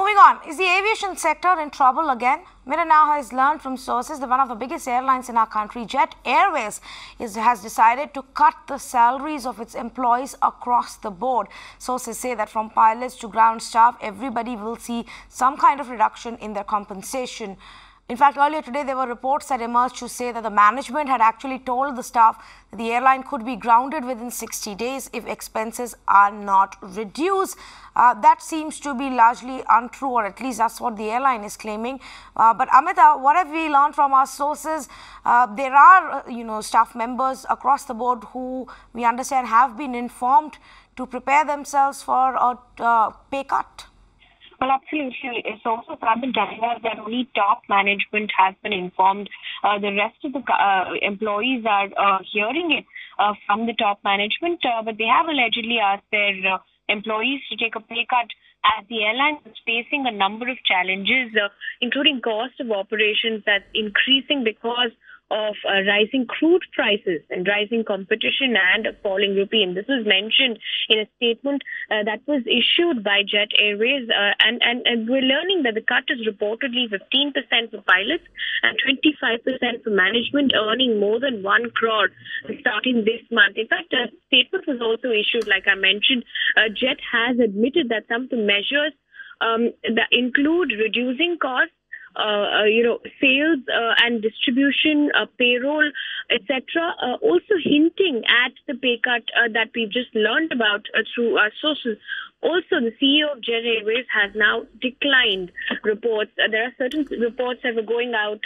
Moving on, is the aviation sector in trouble again? Mirror now has learned from sources that one of the biggest airlines in our country, Jet Airways, has decided to cut the salaries of its employees across the board. Sources say that from pilots to ground staff, everybody will see some kind of reduction in their compensation. In fact, earlier today, there were reports that emerged to say that the management had actually told the staff that the airline could be grounded within 60 days if expenses are not reduced. That seems to be largely untrue, or at least that's what the airline is claiming. But Amita, what have we learned from our sources? There are, staff members across the board who we understand have been informed to prepare themselves for a pay cut. Well, absolutely. It's also been telling us that only top management has been informed. The rest of the employees are hearing it from the top management, but they have allegedly asked their employees to take a pay cut as the airline is facing a number of challenges, including cost of operations that's increasing because of rising crude prices and rising competition and a falling rupee. And this was mentioned in a statement that was issued by Jet Airways. And we're learning that the cut is reportedly 15% for pilots and 25% for management earning more than 1 crore starting this month. In fact, a statement was also issued, like I mentioned. Jet has admitted that some of the measures that include reducing costs, sales and distribution, payroll, etc. Also hinting at the pay cut that we've just learned about through our sources. Also, the CEO of Jet Airways has now declined reports. There are certain reports that were going out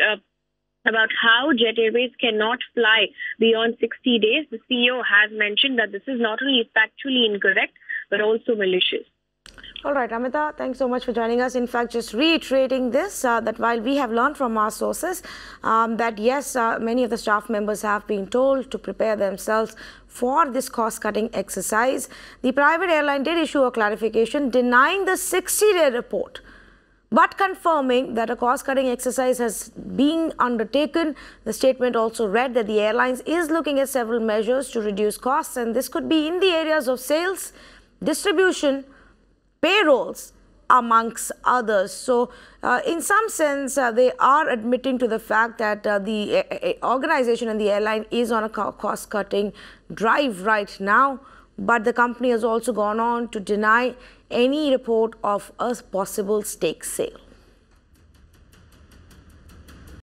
about how Jet Airways cannot fly beyond 60 days. The CEO has mentioned that this is not only factually incorrect, but also malicious. All right, Amita, thanks so much for joining us. In fact, just reiterating this, that while we have learned from our sources that yes, many of the staff members have been told to prepare themselves for this cost-cutting exercise, the private airline did issue a clarification denying the 60-day report, but confirming that a cost-cutting exercise has been undertaken. The statement also read that the airlines is looking at several measures to reduce costs, and this could be in the areas of sales, distribution, payrolls, amongst others. So, in some sense, they are admitting to the fact that the organization and the airline is on a cost-cutting drive right now. But the company has also gone on to deny any report of a possible stake sale.